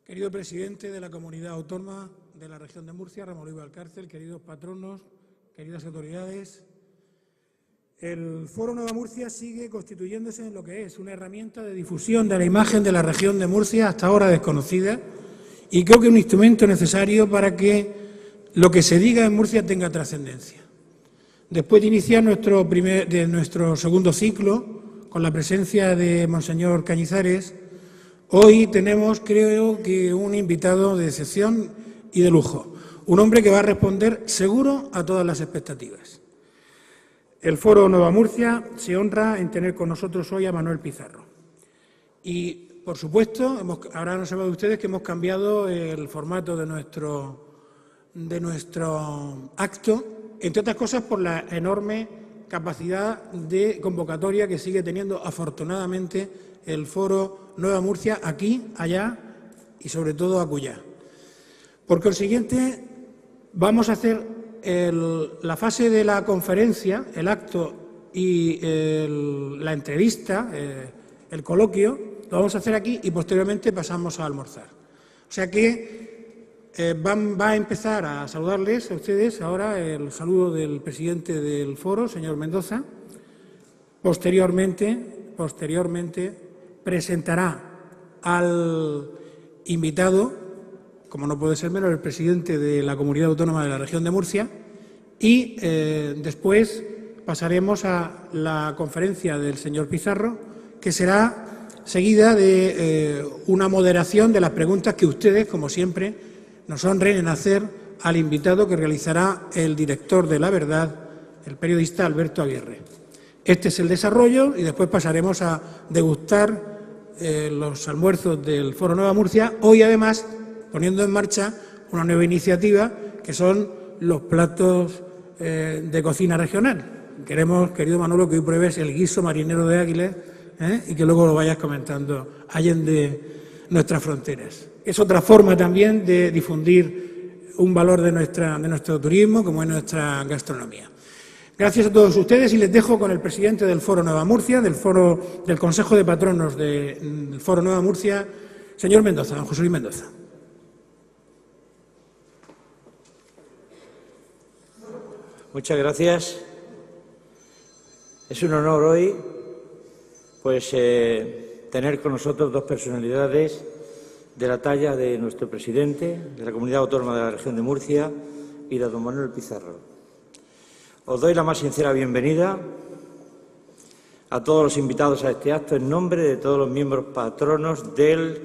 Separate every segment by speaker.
Speaker 1: Querido presidente de la Comunidad Autónoma de la Región de Murcia, Ramón Luis Valcárcel, queridos patronos, queridas autoridades, el Foro Nueva Murcia sigue constituyéndose en lo que es una herramienta de difusión de la imagen de la región de Murcia, hasta ahora desconocida, y creo que es un instrumento necesario para que lo que se diga en Murcia tenga trascendencia. Después de iniciar nuestro segundo ciclo, con la presencia de Monseñor Cañizares, hoy tenemos, creo que, un invitado de excepción y de lujo, un hombre que va a responder seguro a todas las expectativas. El Foro Nueva Murcia se honra en tener con nosotros hoy a Manuel Pizarro. Y, por supuesto, habrán observado ustedes que hemos cambiado el formato de nuestro acto, entre otras cosas por la enorme capacidad de convocatoria que sigue teniendo, afortunadamente, el Foro Nueva Murcia aquí, allá y, sobre todo, acullá. Por consiguiente, vamos a hacer la fase de la conferencia, el acto y la entrevista, el coloquio, lo vamos a hacer aquí y posteriormente pasamos a almorzar. O sea que va a empezar a saludarles a ustedes ahora el saludo del presidente del foro, señor Mendoza. Posteriormente presentará al invitado, como no puede ser menos, el presidente de la Comunidad Autónoma de la Región de Murcia, y después pasaremos a la conferencia del señor Pizarro, que será seguida de una moderación de las preguntas que ustedes, como siempre, nos honren en hacer al invitado que realizará el director de La Verdad, el periodista Alberto Aguirre. Este es el desarrollo y después pasaremos a degustar los almuerzos del Foro Nueva Murcia, hoy además poniendo en marcha una nueva iniciativa que son los platos de cocina regional. Queremos, querido Manolo, que hoy pruebes el guiso marinero de Águilas y que luego lo vayas comentando allende nuestras fronteras. Es otra forma también de difundir un valor de nuestro turismo, como es nuestra gastronomía. Gracias a todos ustedes y les dejo con el presidente del Foro Nueva Murcia, del Consejo de Patronos del Foro Nueva Murcia, señor Mendoza, don José Luis Mendoza.
Speaker 2: Muchas gracias. Es un honor hoy tener con nosotros dos personalidades de la talla de nuestro presidente de la Comunidad Autónoma de la Región de Murcia y de don Manuel Pizarro. Os doy la más sincera bienvenida a todos los invitados a este acto en nombre de todos los miembros patronos del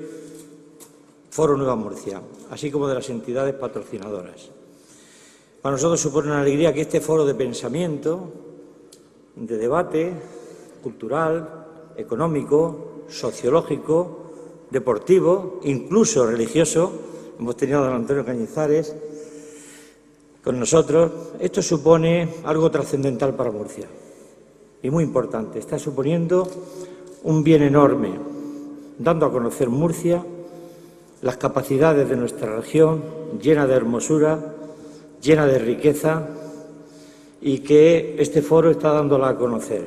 Speaker 2: Foro Nueva Murcia, así como de las entidades patrocinadoras. Para nosotros supone una alegría que este foro de pensamiento, de debate cultural, económico, sociológico, deportivo, incluso religioso, hemos tenido a don Antonio Cañizares con nosotros, esto supone algo trascendental para Murcia y muy importante. Está suponiendo un bien enorme, dando a conocer Murcia, las capacidades de nuestra región, llena de hermosura, llena de riqueza, y que este foro está dándola a conocer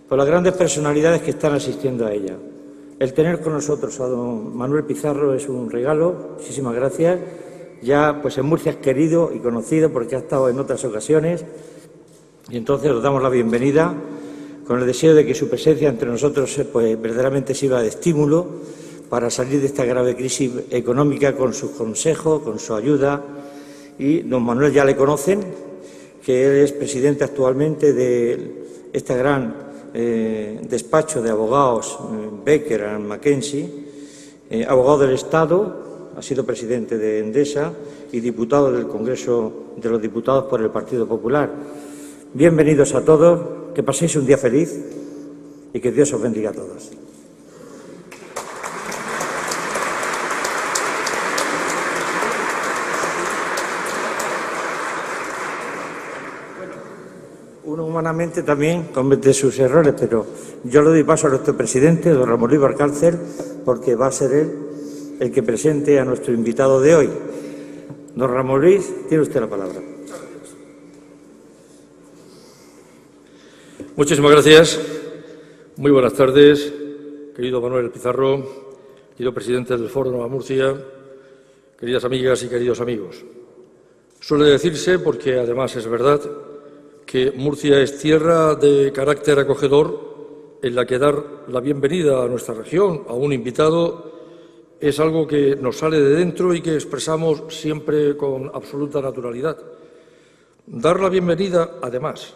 Speaker 2: por las grandes personalidades que están asistiendo a ella. El tener con nosotros a don Manuel Pizarro es un regalo, muchísimas gracias. Ya en Murcia es querido y conocido porque ha estado en otras ocasiones y entonces os damos la bienvenida con el deseo de que su presencia entre nosotros verdaderamente sirva de estímulo para salir de esta grave crisis económica con sus consejos, con su ayuda. Y don Manuel ya le conocen, que él es presidente actualmente de este gran despacho de abogados Baker & McKenzie, abogado del Estado, ha sido presidente de Endesa y diputado del Congreso de los Diputados por el Partido Popular. Bienvenidos a todos, que paséis un día feliz y que Dios os bendiga a todos. Uno humanamente también comete sus errores, pero yo le doy paso a nuestro presidente, don Ramón Luis Valcárcel, porque va a ser él el que presente a nuestro invitado de hoy. Don Ramón Luis, tiene usted la palabra.
Speaker 3: Muchísimas gracias. Muy buenas tardes, querido Manuel Pizarro, querido presidente del Foro Nueva Murcia, queridas amigas y queridos amigos. Suele decirse, porque además es verdad, que Murcia es tierra de carácter acogedor en la que dar la bienvenida a nuestra región, a un invitado, es algo que nos sale de dentro y que expresamos siempre con absoluta naturalidad. Dar la bienvenida, además,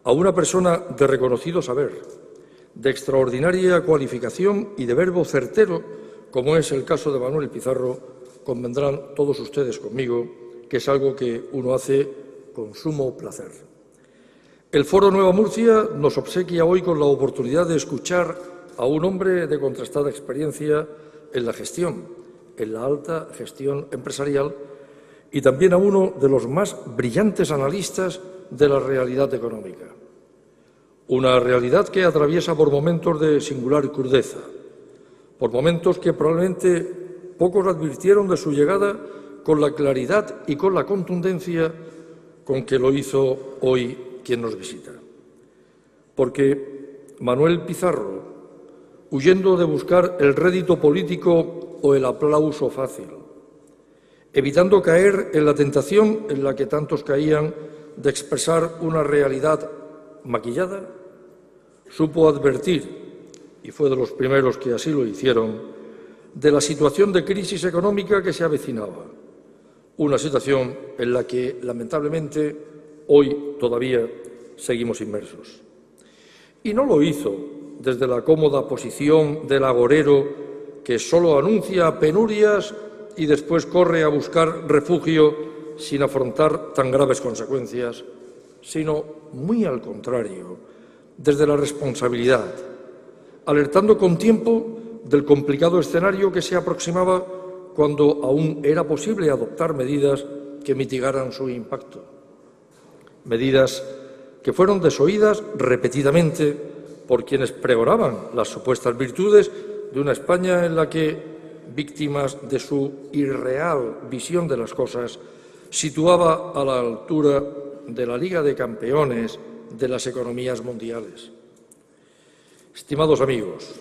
Speaker 3: a una persona de reconocido saber, de extraordinaria cualificación y de verbo certero, como es el caso de Manuel Pizarro, convendrán todos ustedes conmigo que es algo que uno hace con sumo placer. El Foro Nueva Murcia nos obsequia hoy con la oportunidad de escuchar a un hombre de contrastada experiencia en la gestión, en la alta gestión empresarial, y también a uno de los más brillantes analistas de la realidad económica. Una realidad que atraviesa por momentos de singular crudeza, por momentos que probablemente pocos advirtieron de su llegada con la claridad y con la contundencia con que lo hizo hoy quien nos visita. Porque Manuel Pizarro, huyendo de buscar el rédito político o el aplauso fácil, evitando caer en la tentación en la que tantos caían de expresar una realidad maquillada, supo advertir, y fue de los primeros que así lo hicieron, de la situación de crisis económica que se avecinaba, una situación en la que, lamentablemente, hoy todavía seguimos inmersos. Y no lo hizo desde la cómoda posición del agorero que solo anuncia penurias y después corre a buscar refugio sin afrontar tan graves consecuencias, sino muy al contrario, desde la responsabilidad, alertando con tiempo del complicado escenario que se aproximaba cuando aún era posible adoptar medidas que mitigaran su impacto. Medidas que fueron desoídas repetidamente por quienes pregonaban las supuestas virtudes de una España en la que, víctimas de su irreal visión de las cosas, situaba a la altura de la Liga de Campeones de las economías mundiales. Estimados amigos,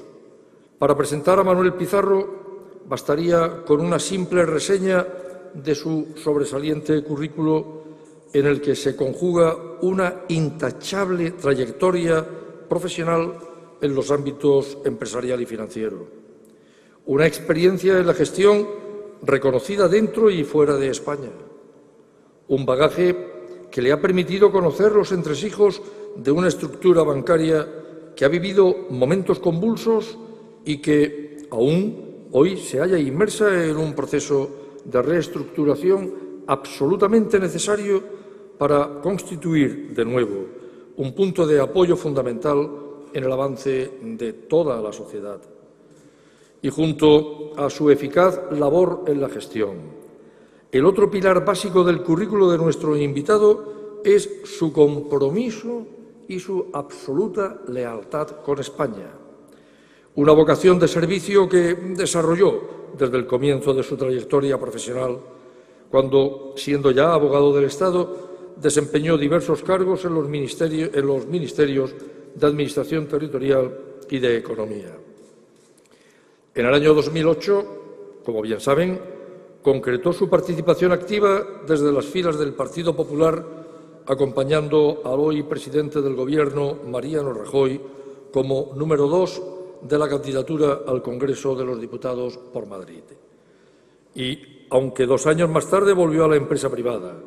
Speaker 3: para presentar a Manuel Pizarro bastaría con una simple reseña de su sobresaliente currículo en el que se conjuga una intachable trayectoria profesional en los ámbitos empresarial y financiero, una experiencia en la gestión reconocida dentro y fuera de España, un bagaje que le ha permitido conocer los entresijos de una estructura bancaria que ha vivido momentos convulsos y que aún hoy se halla inmersa en un proceso de reestructuración absolutamente necesario para constituir de nuevo un punto de apoyo fundamental en el avance de toda la sociedad. Y junto a su eficaz labor en la gestión, el otro pilar básico del currículo de nuestro invitado es su compromiso y su absoluta lealtad con España. Una vocación de servicio que desarrolló desde el comienzo de su trayectoria profesional, cuando, siendo ya abogado del Estado, desempeñó diversos cargos en los ministerios de Administración Territorial y de Economía. En el año 2008, como bien saben, concretó su participación activa desde las filas del Partido Popular, acompañando al hoy presidente del Gobierno, Mariano Rajoy, como número 2 de la candidatura al Congreso de los Diputados por Madrid. Y, aunque 2 años más tarde volvió a la empresa privada,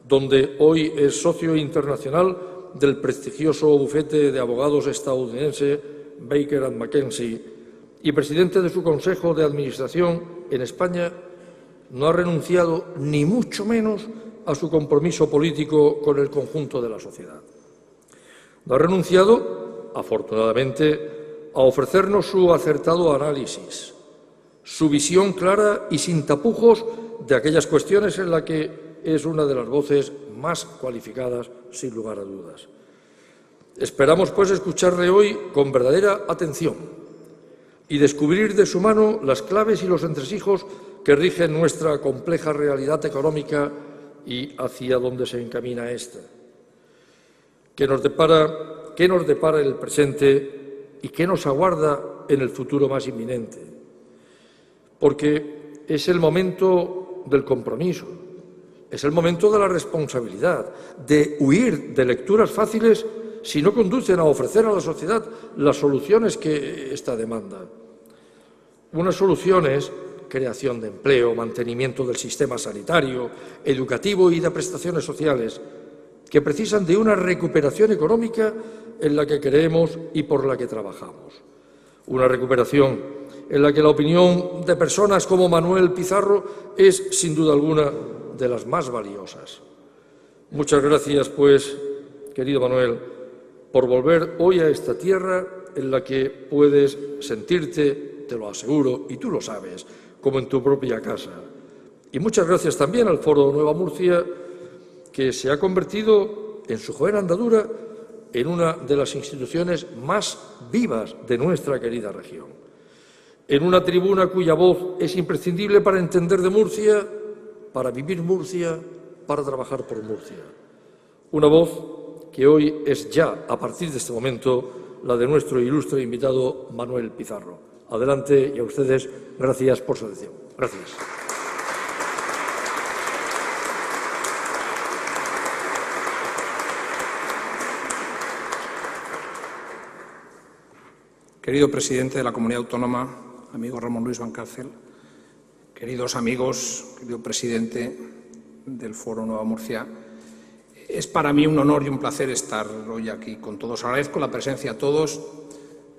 Speaker 3: donde hoy es socio internacional del prestigioso bufete de abogados estadounidense Baker & McKenzie y presidente de su Consejo de Administración en España, no ha renunciado ni mucho menos a su compromiso político con el conjunto de la sociedad. No ha renunciado, afortunadamente, a ofrecernos su acertado análisis, su visión clara y sin tapujos de aquellas cuestiones en las que es una de las voces más cualificadas, sin lugar a dudas. Esperamos, pues, escucharle hoy con verdadera atención y descubrir de su mano las claves y los entresijos que rigen nuestra compleja realidad económica y hacia dónde se encamina ésta. ¿Qué nos depara el presente y qué nos aguarda en el futuro más inminente? Porque es el momento del compromiso, es el momento de la responsabilidad, de huir de lecturas fáciles si no conducen a ofrecer a la sociedad las soluciones que ésta demanda. Unas soluciones: creación de empleo, mantenimiento del sistema sanitario, educativo y de prestaciones sociales, que precisan de una recuperación económica en la que creemos y por la que trabajamos. Una recuperación en la que la opinión de personas como Manuel Pizarro es, sin duda alguna, de las más valiosas. Muchas gracias, pues, querido Manuel, por volver hoy a esta tierra en la que puedes sentirte, te lo aseguro, y tú lo sabes, como en tu propia casa. Y muchas gracias también al Foro Nueva Murcia, que se ha convertido en su joven andadura en una de las instituciones más vivas de nuestra querida región. En una tribuna cuya voz es imprescindible para entender de Murcia, para vivir Murcia, para trabajar por Murcia. Una voz que hoy es ya, a partir de este momento, la de nuestro ilustre invitado Manuel Pizarro. Adelante, y a ustedes, gracias por su atención. Gracias.
Speaker 4: Querido presidente de la Comunidad Autónoma, amigo Ramón Luis Valcárcel, queridos amigos, querido presidente del Foro Nueva Murcia, es para mí un honor y un placer estar hoy aquí con todos. Agradezco la presencia a todos,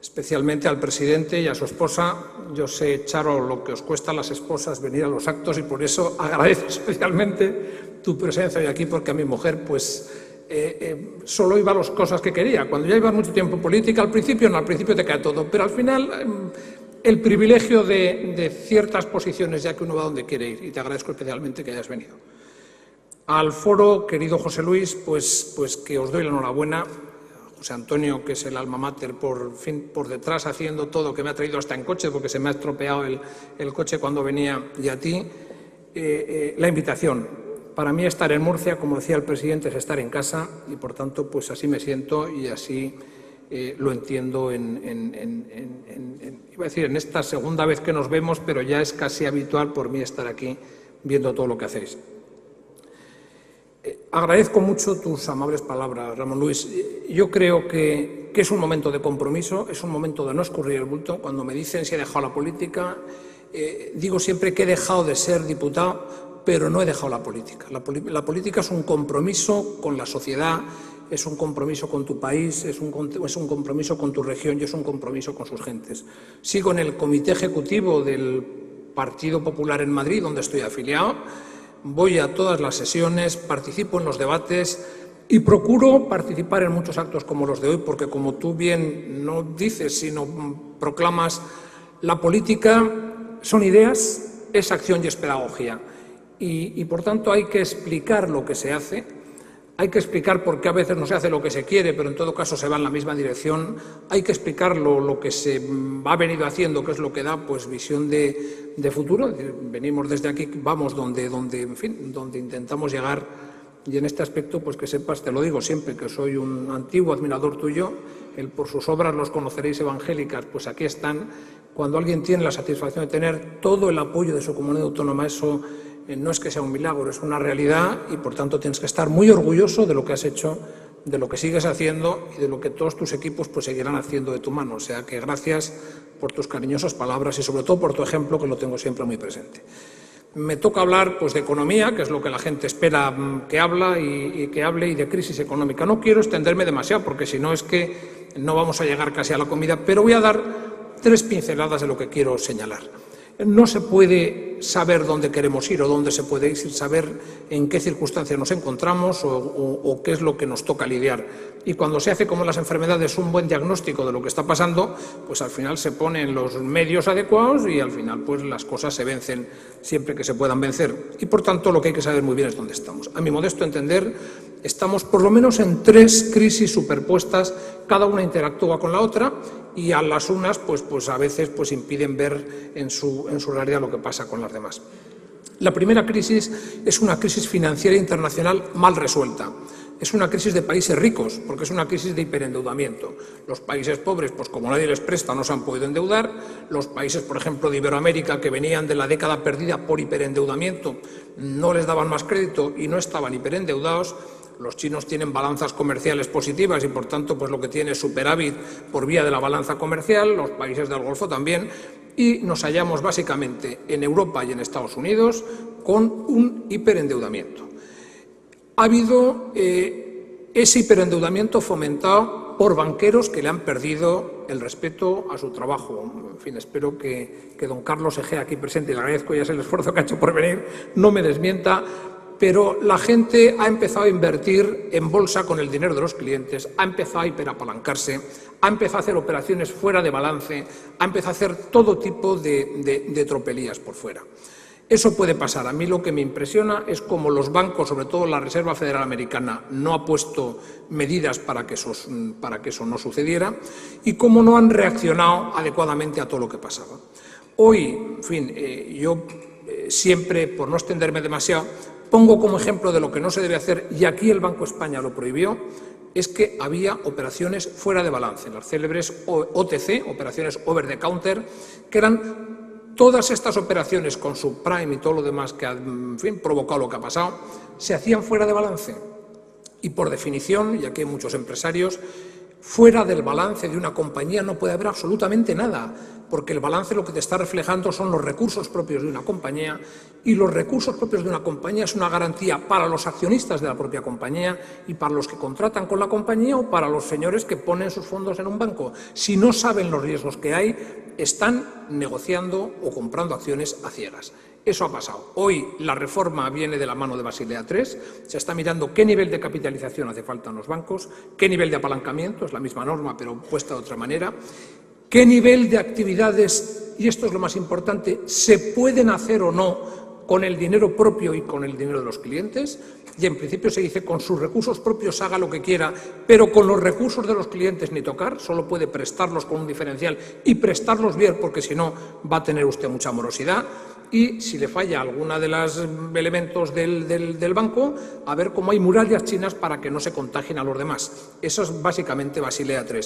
Speaker 4: especialmente al presidente y a su esposa. Yo sé, Charo, lo que os cuesta a las esposas venir a los actos y por eso agradezco especialmente tu presencia hoy aquí, porque a mi mujer, pues, solo iba a las cosas que quería. Cuando ya iba mucho tiempo en política, al principio no, al principio te cae todo, pero al final el privilegio de ciertas posiciones, ya que uno va donde quiere ir, y te agradezco especialmente que hayas venido. Al foro, querido José Luis, pues que os doy la enhorabuena. José Antonio, que es el alma mater, por detrás haciendo todo, que me ha traído hasta en coche, porque se me ha estropeado el coche cuando venía, y a ti, la invitación. Para mí estar en Murcia, como decía el presidente, es estar en casa y, por tanto, pues así me siento y así lo entiendo iba a decir, en esta segunda vez que nos vemos, pero ya es casi habitual por mí estar aquí viendo todo lo que hacéis. Agradezco mucho tus amables palabras, Ramón Luis. Yo creo que es un momento de compromiso, es un momento de no escurrir el bulto. Cuando me dicen si he dejado la política, digo siempre que he dejado de ser diputado, pero no he dejado la política. La política es un compromiso con la sociedad, es un compromiso con tu país, es un compromiso con tu región y es un compromiso con sus gentes. Sigo en el comité ejecutivo del Partido Popular en Madrid, donde estoy afiliado. Voy a todas las sesiones, participo en los debates y procuro participar en muchos actos como los de hoy, porque como tú bien no dices, sino proclamas, la política son ideas, es acción y es pedagogía. Y por tanto hay que explicar lo que se hace, hay que explicar por qué a veces no se hace lo que se quiere, pero en todo caso se va en la misma dirección, hay que explicar lo que se ha venido haciendo, que es lo que da pues visión de futuro. Venimos desde aquí, vamos donde intentamos llegar, y en este aspecto pues que sepas, te lo digo siempre, que soy un antiguo admirador tuyo. Por sus obras los conoceréis evangélicas, pues aquí están. Cuando alguien tiene la satisfacción de tener todo el apoyo de su comunidad autónoma, eso no es que sea un milagro, es una realidad, y por tanto tienes que estar muy orgulloso de lo que has hecho, de lo que sigues haciendo y de lo que todos tus equipos pues seguirán haciendo de tu mano. O sea que gracias por tus cariñosas palabras y sobre todo por tu ejemplo, que lo tengo siempre muy presente. Me toca hablar pues de economía, que es lo que la gente espera que hable, y de crisis económica. No quiero extenderme demasiado, porque si no es que no vamos a llegar casi a la comida, pero voy a dar 3 pinceladas de lo que quiero señalar. No se puede saber dónde queremos ir o dónde se puede ir sin saber en qué circunstancias nos encontramos o qué es lo que nos toca lidiar. Y cuando se hace, como en las enfermedades, un buen diagnóstico de lo que está pasando, pues al final se ponen los medios adecuados y al final pues las cosas se vencen siempre que se puedan vencer. Y por tanto lo que hay que saber muy bien es dónde estamos. A mi modesto entender, estamos por lo menos en 3 crisis superpuestas, cada una interactúa con la otra y a las unas pues a veces pues impiden ver en su realidad lo que pasa con las demás. La primera crisis es una crisis financiera internacional mal resuelta. Es una crisis de países ricos, porque es una crisis de hiperendeudamiento. Los países pobres, pues como nadie les presta, no se han podido endeudar. Los países, por ejemplo, de Iberoamérica, que venían de la década perdida por hiperendeudamiento, no les daban más crédito y no estaban hiperendeudados. Los chinos tienen balanzas comerciales positivas y, por tanto, pues lo que tiene es superávit por vía de la balanza comercial, los países del Golfo también, y nos hallamos básicamente en Europa y en Estados Unidos con un hiperendeudamiento. Ha habido ese hiperendeudamiento fomentado por banqueros que le han perdido el respeto a su trabajo. En fin, espero que don Carlos Egea, aquí presente, y le agradezco ya el esfuerzo que ha hecho por venir, no me desmienta, pero la gente ha empezado a invertir en bolsa con el dinero de los clientes, ha empezado a hiperapalancarse, ha empezado a hacer operaciones fuera de balance, ha empezado a hacer todo tipo de tropelías por fuera. Eso puede pasar. A mí lo que me impresiona es cómo los bancos, sobre todo la Reserva Federal Americana, no ha puesto medidas para que eso no sucediera y cómo no han reaccionado adecuadamente a todo lo que pasaba. Hoy, en fin, yo siempre, por no extenderme demasiado, pongo como ejemplo de lo que no se debe hacer, y aquí el Banco de España lo prohibió, es que había operaciones fuera de balance, las célebres OTC, operaciones over the counter, que eran todas estas operaciones con subprime y todo lo demás que ha, en fin, provocado lo que ha pasado, se hacían fuera de balance. Y por definición, y aquí hay muchos empresarios, fuera del balance de una compañía no puede haber absolutamente nada, porque el balance lo que te está reflejando son los recursos propios de una compañía, y los recursos propios de una compañía es una garantía para los accionistas de la propia compañía y para los que contratan con la compañía o para los señores que ponen sus fondos en un banco. Si no saben los riesgos que hay, están negociando o comprando acciones a ciegas. Eso ha pasado. Hoy la reforma viene de la mano de Basilea III. Se está mirando qué nivel de capitalización hace falta en los bancos, qué nivel de apalancamiento, es la misma norma pero puesta de otra manera, qué nivel de actividades, y esto es lo más importante, se pueden hacer o no con el dinero propio y con el dinero de los clientes. Y en principio se dice con sus recursos propios haga lo que quiera, pero con los recursos de los clientes ni tocar, solo puede prestarlos con un diferencial y prestarlos bien, porque si no va a tener usted mucha morosidad. Y si le falla alguna de los elementos del banco, a ver cómo hay murallas chinas para que no se contagien a los demás. Eso es básicamente Basilea III.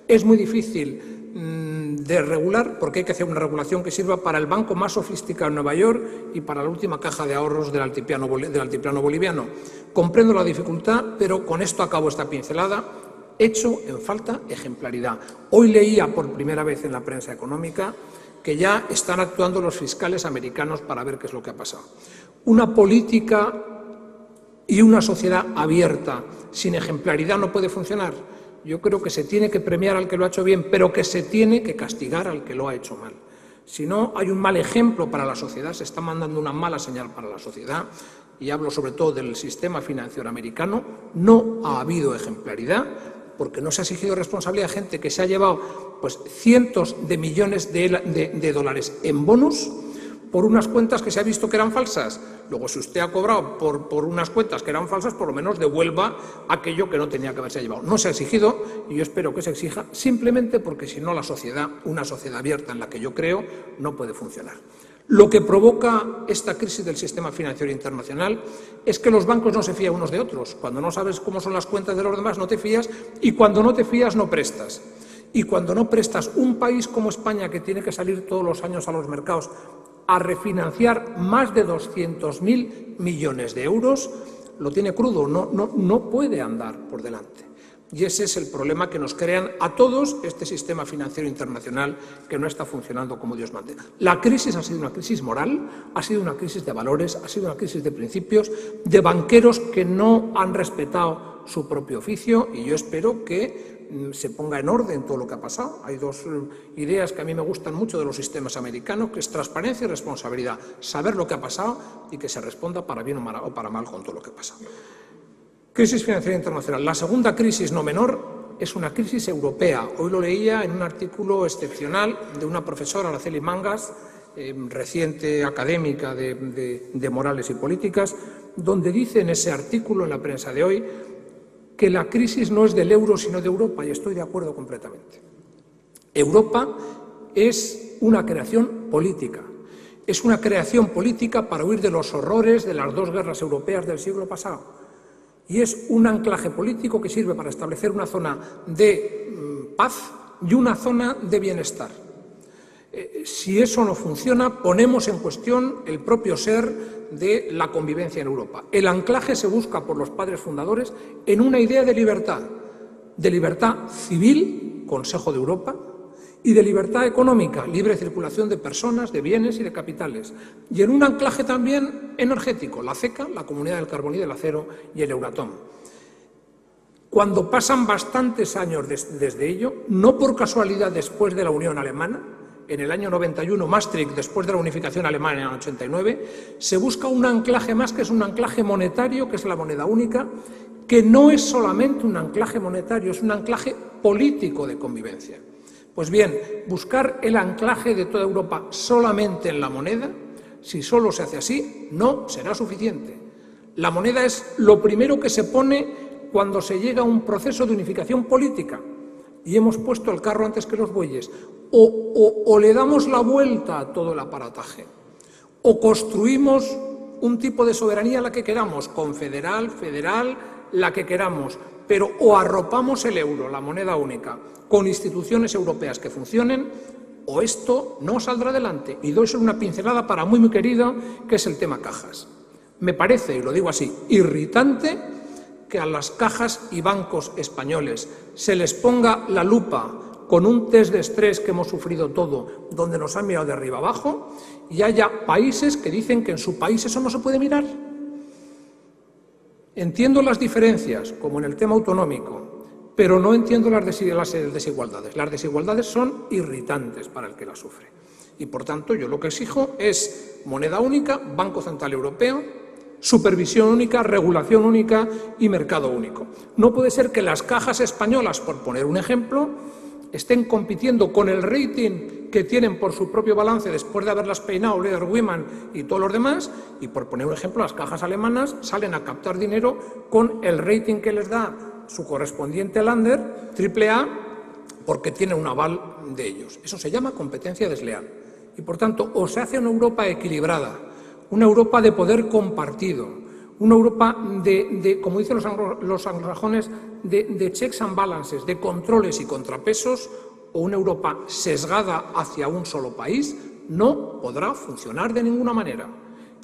Speaker 4: Es muy difícil de regular porque hay que hacer una regulación que sirva para el banco más sofisticado en Nueva York y para la última caja de ahorros del altiplano boliviano. Comprendo la dificultad, pero con esto acabo esta pincelada. Hecho en falta ejemplaridad. Hoy leía por primera vez en la prensa económica que ya están actuando los fiscales americanos para ver qué es lo que ha pasado. Una política y una sociedad abierta sin ejemplaridad no puede funcionar. Yo creo que se tiene que premiar al que lo ha hecho bien, pero que se tiene que castigar al que lo ha hecho mal. Si no, hay un mal ejemplo para la sociedad, se está mandando una mala señal para la sociedad, y hablo sobre todo del sistema financiero americano. No ha habido ejemplaridad, porque no se ha exigido responsabilidad a gente que se ha llevado pues, cientos de millones de dólares en bonos por unas cuentas que se ha visto que eran falsas. Luego, si usted ha cobrado por unas cuentas que eran falsas, por lo menos devuelva aquello que no tenía que haberse llevado. No se ha exigido, y yo espero que se exija, simplemente porque si no la sociedad, una sociedad abierta en la que yo creo, no puede funcionar. Lo que provoca esta crisis del sistema financiero internacional es que los bancos no se fían unos de otros. Cuando no sabes cómo son las cuentas de los demás, no te fías, y cuando no te fías, no prestas. Y cuando no prestas, un país como España, que tiene que salir todos los años a los mercados a refinanciar más de 200.000 millones de euros, lo tiene crudo, no puede andar por delante. Y ese es el problema que nos crean a todos este sistema financiero internacional que no está funcionando como Dios manda. La crisis ha sido una crisis moral, ha sido una crisis de valores, ha sido una crisis de principios, de banqueros que no han respetado su propio oficio, y yo espero que se ponga en orden todo lo que ha pasado. Hay dos ideas que a mí me gustan mucho de los sistemas americanos, que es transparencia y responsabilidad, saber lo que ha pasado y que se responda para bien o para mal con todo lo que ha pasado. Crisis financiera internacional. La segunda crisis, no menor, es una crisis europea. Hoy lo leía en un artículo excepcional de una profesora, Araceli Mangas, reciente académica de Morales y Políticas, donde dice en ese artículo, en la prensa de hoy, que la crisis no es del euro sino de Europa, y estoy de acuerdo completamente. Europa es una creación política. Es una creación política para huir de los horrores de las dos guerras europeas del siglo pasado. y es un anclaje político que sirve para establecer una zona de paz y una zona de bienestar. Si eso no funciona, ponemos en cuestión el propio ser de la convivencia en Europa. El anclaje se busca por los padres fundadores en una idea de libertad civil, Consejo de Europa, y de libertad económica, libre circulación de personas, de bienes y de capitales. Y en un anclaje también energético, la CECA, la Comunidad del Carbón y del Acero, y el Euratom. Cuando pasan bastantes años desde ello, no por casualidad después de la Unión Alemana, en el año 91, Maastricht, después de la unificación alemana en el 89, se busca un anclaje más, que es un anclaje monetario, que es la moneda única, que no es solamente un anclaje monetario, es un anclaje político de convivencia. Pues bien, buscar el anclaje de toda Europa solamente en la moneda, si solo se hace así, no será suficiente. La moneda es lo primero que se pone cuando se llega a un proceso de unificación política y hemos puesto el carro antes que los bueyes. O le damos la vuelta a todo el aparataje, o construimos un tipo de soberanía la que queramos, confederal, federal, la que queramos, pero o arropamos el euro, la moneda única, con instituciones europeas que funcionen, o esto no saldrá adelante. Y doy solo una pincelada para muy querido, que es el tema cajas. Me parece, y lo digo así, irritante que a las cajas y bancos españoles se les ponga la lupa con un test de estrés que hemos sufrido todo, donde nos han mirado de arriba abajo, y haya países que dicen que en su país eso no se puede mirar. Entiendo las diferencias, como en el tema autonómico, pero no entiendo las desigualdades. Las desigualdades son irritantes para el que las sufre. Y, por tanto, yo lo que exijo es moneda única, Banco Central Europeo, supervisión única, regulación única y mercado único. No puede ser que las cajas españolas, por poner un ejemplo, estén compitiendo con el rating que tienen por su propio balance después de haberlas peinado Leder Wiman y todos los demás, y por poner un ejemplo, las cajas alemanas salen a captar dinero con el rating que les da su correspondiente Länder, AAA, porque tiene un aval de ellos. Eso se llama competencia desleal. Y, por tanto, o se hace una Europa equilibrada, una Europa de poder compartido, una Europa como dicen los anglosajones, de checks and balances, de controles y contrapesos, o una Europa sesgada hacia un solo país, no podrá funcionar de ninguna manera.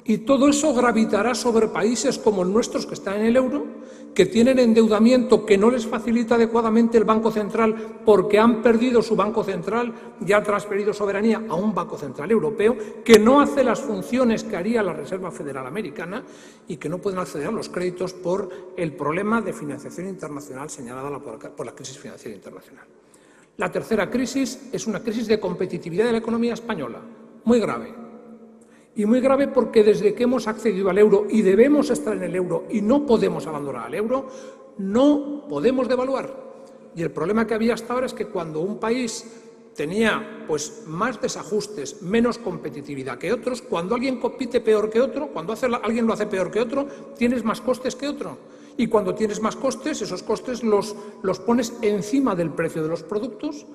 Speaker 4: Y todo eso gravitará sobre países como el nuestro, que están en el euro, que tienen endeudamiento que no les facilita adecuadamente el Banco Central porque han perdido su Banco Central y han transferido soberanía a un Banco Central Europeo que no hace las funciones que haría la Reserva Federal Americana y que no pueden acceder a los créditos por el problema de financiación internacional señalada por la crisis financiera internacional. La tercera crisis es una crisis de competitividad de la economía española, muy grave. Y muy grave porque desde que hemos accedido al euro y debemos estar en el euro y no podemos abandonar el euro, no podemos devaluar. Y el problema que había hasta ahora es que cuando un país tenía más desajustes, menos competitividad que otros, cuando alguien compite peor que otro, cuando alguien lo hace peor que otro, tienes más costes que otro. Y cuando tienes más costes, esos costes los pones encima del precio de los productos.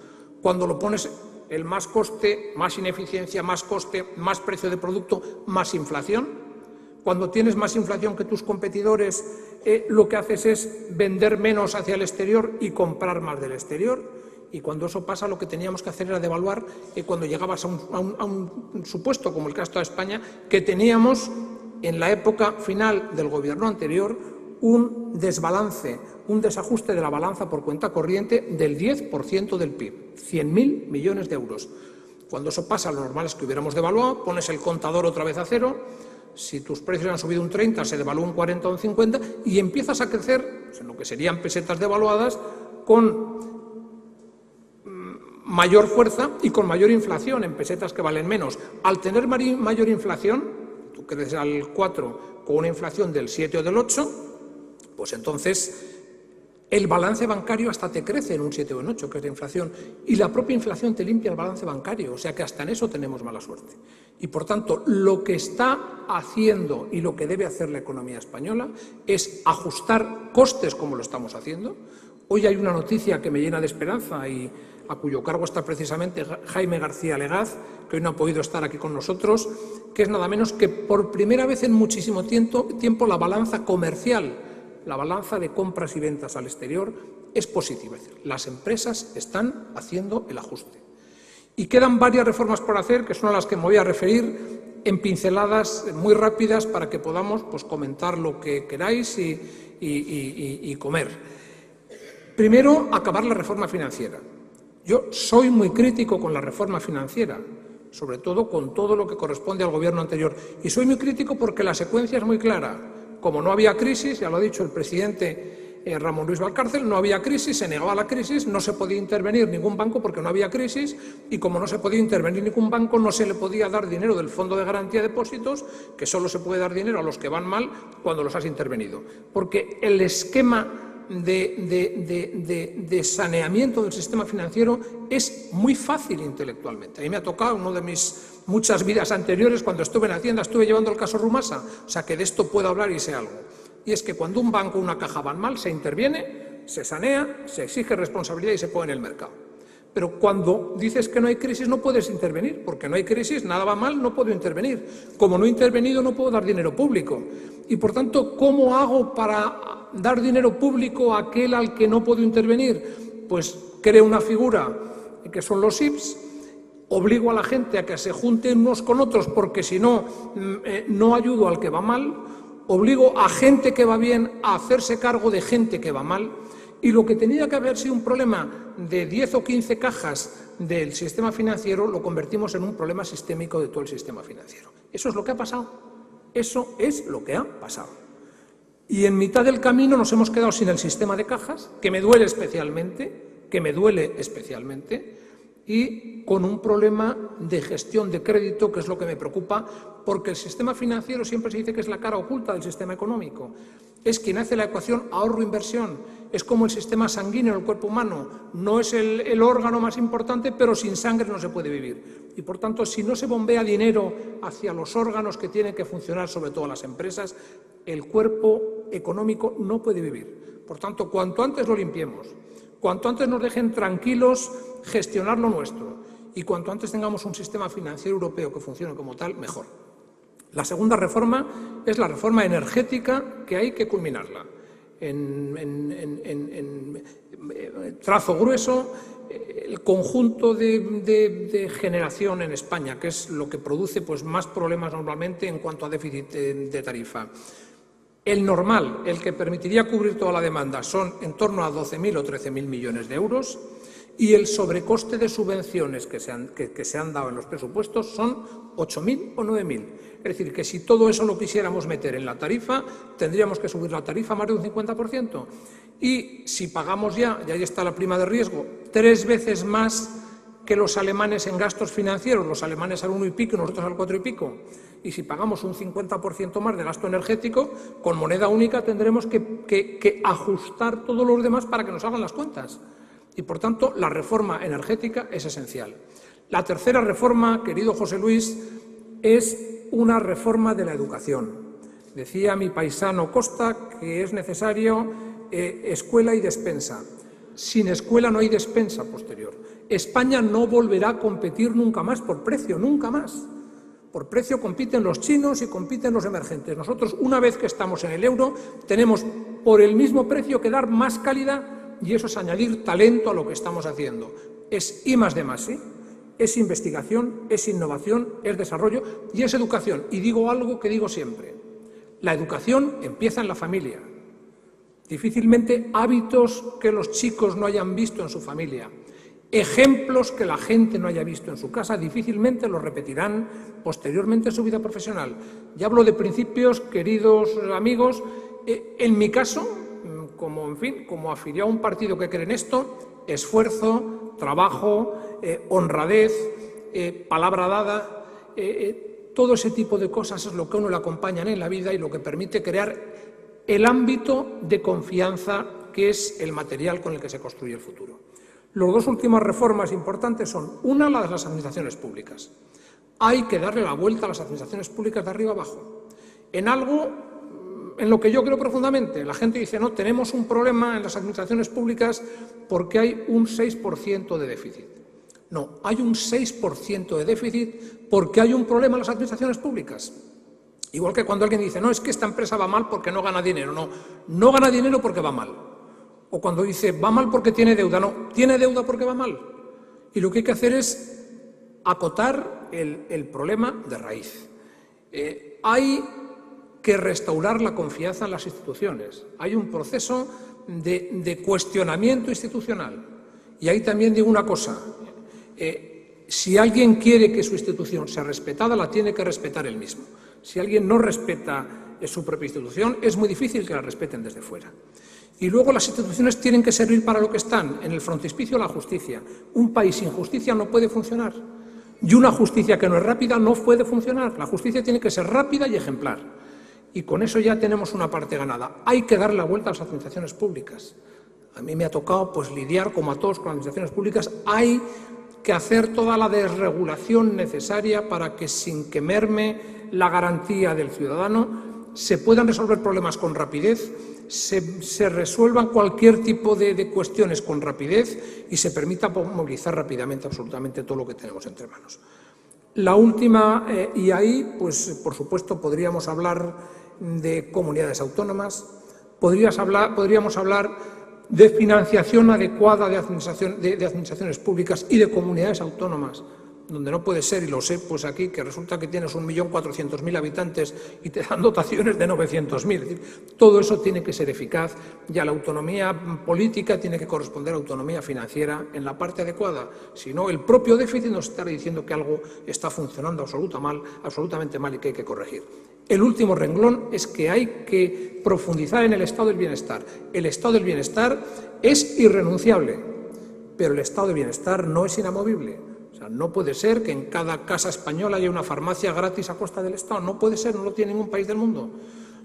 Speaker 4: Cuando lo pones el más coste, más ineficiencia, más coste, más precio de producto, más inflación. Cuando tienes más inflación que tus competidores, lo que haces es vender menos hacia el exterior y comprar más del exterior. Y cuando eso pasa, lo que teníamos que hacer era devaluar cuando llegabas a un supuesto, como el caso de España, que teníamos en la época final del gobierno anterior un desbalance, un desajuste de la balanza por cuenta corriente del 10% del PIB, 100.000 millones de euros. Cuando eso pasa, lo normal es que hubiéramos devaluado, pones el contador otra vez a cero, si tus precios han subido un 30, se devalúa un 40 o un 50 y empiezas a crecer, en lo que serían pesetas devaluadas, con mayor fuerza y con mayor inflación en pesetas que valen menos. Al tener mayor inflación, tú creces al 4 con una inflación del 7 o del 8, pues entonces el balance bancario hasta te crece en un 7 o un 8, que es la inflación, y la propia inflación te limpia el balance bancario, o sea que hasta en eso tenemos mala suerte. Y por tanto, lo que está haciendo y lo que debe hacer la economía española es ajustar costes como lo estamos haciendo. Hoy hay una noticia que me llena de esperanza y a cuyo cargo está precisamente Jaime García Legaz, que hoy no ha podido estar aquí con nosotros, que es nada menos que por primera vez en muchísimo tiempo la balanza comercial la balanza de compras y ventas al exterior es positiva. Es decir, las empresas están haciendo el ajuste. Y quedan varias reformas por hacer, que son a las que me voy a referir en pinceladas muy rápidas para que podamos comentar lo que queráis y comer. Primero, acabar la reforma financiera. Yo soy muy crítico con la reforma financiera, sobre todo con todo lo que corresponde al gobierno anterior. Y soy muy crítico porque la secuencia es muy clara. Como no había crisis, ya lo ha dicho el presidente Ramón Luis Valcárcel, no había crisis, se negaba la crisis, no se podía intervenir ningún banco porque no había crisis, y como no se podía intervenir ningún banco, no se le podía dar dinero del Fondo de Garantía de Depósitos, que solo se puede dar dinero a los que van mal cuando los has intervenido. Porque el esquema de saneamiento del sistema financiero es muy fácil intelectualmente. A mí me ha tocado, en una de mis muchas vidas anteriores, cuando estuve en Hacienda, estuve llevando el caso Rumasa, o sea que de esto puedo hablar y sé algo. Y es que cuando un banco o una caja van mal, se interviene, se sanea, se exige responsabilidad y se pone en el mercado. Pero cuando dices que no hay crisis, no puedes intervenir, porque no hay crisis, nada va mal, no puedo intervenir. Como no he intervenido, no puedo dar dinero público. Y, por tanto, ¿cómo hago para dar dinero público a aquel al que no puedo intervenir? Pues creo una figura que son los IPS, obligo a la gente a que se junten unos con otros, porque si no, no ayudo al que va mal, obligo a gente que va bien a hacerse cargo de gente que va mal, y lo que tenía que haber sido un problema de 10 o 15 cajas del sistema financiero lo convertimos en un problema sistémico de todo el sistema financiero. Eso es lo que ha pasado. Eso es lo que ha pasado. Y en mitad del camino nos hemos quedado sin el sistema de cajas, que me duele especialmente, y con un problema de gestión de crédito, que es lo que me preocupa, porque el sistema financiero siempre se dice que es la cara oculta del sistema económico. Es quien hace la ecuación ahorro-inversión. Es como el sistema sanguíneo en el cuerpo humano. No es el órgano más importante, pero sin sangre no se puede vivir. Y, por tanto, si no se bombea dinero hacia los órganos que tienen que funcionar, sobre todo las empresas, el cuerpo económico no puede vivir. Por tanto, cuanto antes lo limpiemos, cuanto antes nos dejen tranquilos gestionar lo nuestro y cuanto antes tengamos un sistema financiero europeo que funcione como tal, mejor. La segunda reforma es la reforma energética, que hay que culminarla. En trazo grueso, el conjunto de generación en España, que es lo que produce más problemas normalmente en cuanto a déficit de tarifa. El normal, el que permitiría cubrir toda la demanda, son en torno a 12.000 o 13.000 millones de euros, y el sobrecoste de subvenciones que se han dado en los presupuestos son 8.000 o 9.000. Es decir, que si todo eso lo quisiéramos meter en la tarifa, tendríamos que subir la tarifa más de un 50%. Y si pagamos ya, y ahí está la prima de riesgo, 3 veces más que los alemanes en gastos financieros, los alemanes al 1 y pico y nosotros al 4 y pico, y si pagamos un 50% más de gasto energético, con moneda única tendremos que ajustar todos los demás para que nos hagan las cuentas. Y, por tanto, la reforma energética es esencial. La tercera reforma, querido José Luis, es una reforma de la educación. Decía mi paisano Costa que es necesario escuela y despensa. Sin escuela no hay despensa posterior. España no volverá a competir nunca más por precio, nunca más. Por precio compiten los chinos y compiten los emergentes. Nosotros, una vez que estamos en el euro, tenemos por el mismo precio que dar más calidad, y eso es añadir talento a lo que estamos haciendo. Es I+D+I, es investigación, es innovación, es desarrollo y es educación. Y digo algo que digo siempre. La educación empieza en la familia. Difícilmente hábitos que los chicos no hayan visto en su familia, ejemplos que la gente no haya visto en su casa, difícilmente los repetirán posteriormente en su vida profesional. Ya hablo de principios, queridos amigos. En mi caso, como afiliado a un partido que cree en esto, esfuerzo, trabajo, honradez, palabra dada, todo ese tipo de cosas es lo que a uno le acompañan en la vida y lo que permite crear el ámbito de confianza que es el material con el que se construye el futuro. Las dos últimas reformas importantes son, una, la de las administraciones públicas. Hay que darle la vuelta a las administraciones públicas de arriba abajo. En algo en lo que yo creo profundamente. La gente dice, no, tenemos un problema en las administraciones públicas porque hay un 6% de déficit. No, hay un 6% de déficit porque hay un problema en las administraciones públicas. Igual que cuando alguien dice, no, es que esta empresa va mal porque no gana dinero. No, no gana dinero porque va mal. O cuando dice, va mal porque tiene deuda. No, tiene deuda porque va mal. Y lo que hay que hacer es acotar el problema de raíz. Hay que restaurar la confianza en las instituciones. Hay un proceso de cuestionamiento institucional. Y ahí también digo una cosa. Si alguien quiere que su institución sea respetada, la tiene que respetar él mismo. Si alguien no respeta su propia institución, es muy difícil que la respeten desde fuera. Y luego las instituciones tienen que servir para lo que están, en el frontispicio la justicia. Un país sin justicia no puede funcionar. Y una justicia que no es rápida no puede funcionar. La justicia tiene que ser rápida y ejemplar. Y con eso ya tenemos una parte ganada. Hay que dar la vuelta a las administraciones públicas. A mí me ha tocado lidiar, como a todos, con las administraciones públicas. Hay que hacer toda la desregulación necesaria para que, sin que merme la garantía del ciudadano, se puedan resolver problemas con rapidez, se resuelvan cualquier tipo de cuestiones con rapidez y se permita movilizar rápidamente absolutamente todo lo que tenemos entre manos. La última, y ahí, por supuesto, podríamos hablar de comunidades autónomas, podríamos hablar de financiación adecuada de administraciones públicas y de comunidades autónomas, donde no puede ser, y lo sé aquí, que resulta que tienes 1.400.000 habitantes y te dan dotaciones de 900.000. Es decir, todo eso tiene que ser eficaz y a la autonomía política tiene que corresponder autonomía financiera en la parte adecuada. Si no, el propio déficit nos estará diciendo que algo está funcionando absolutamente mal y que hay que corregir. El último renglón es que hay que profundizar en el estado del bienestar. El estado del bienestar es irrenunciable, pero el estado del bienestar no es inamovible. No puede ser que en cada casa española haya una farmacia gratis a costa del Estado. No puede ser, no lo tiene ningún país del mundo.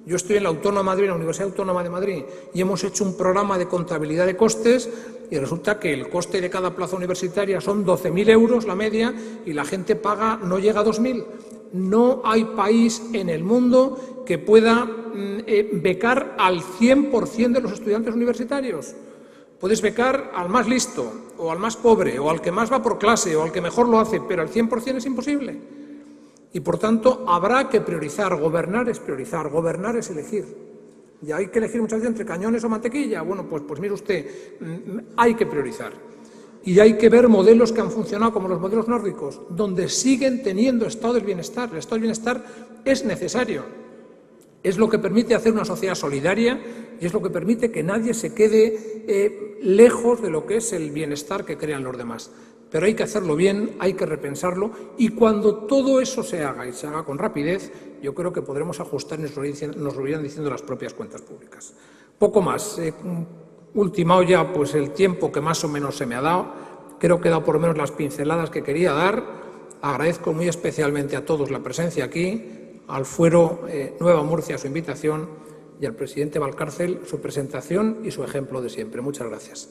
Speaker 4: Yo estoy en la Autónoma de Madrid, en la Universidad Autónoma de Madrid, y hemos hecho un programa de contabilidad de costes y resulta que el coste de cada plaza universitaria son 12.000 euros la media y la gente paga, no llega a 2.000. No hay país en el mundo que pueda becar al 100% de los estudiantes universitarios. Puedes becar al más listo, o al más pobre, o al que más va por clase, o al que mejor lo hace, pero al 100% es imposible. Y, por tanto, habrá que priorizar. Gobernar es priorizar, gobernar es elegir. Y hay que elegir muchas veces entre cañones o mantequilla. Bueno, pues mire usted, hay que priorizar. Y hay que ver modelos que han funcionado como los modelos nórdicos, donde siguen teniendo estado del bienestar. El estado del bienestar es necesario. Es lo que permite hacer una sociedad solidaria y es lo que permite que nadie se quede lejos de lo que es el bienestar que crean los demás. Pero hay que hacerlo bien, hay que repensarlo y cuando todo eso se haga y se haga con rapidez, yo creo que podremos ajustar y nos lo irán diciendo las propias cuentas públicas. Poco más. Ultimado ya el tiempo que más o menos se me ha dado. Creo que he dado por lo menos las pinceladas que quería dar. Agradezco muy especialmente a todos la presencia aquí, al Fuero Nueva Murcia su invitación y al presidente Valcárcel su presentación y su ejemplo de siempre. Muchas gracias.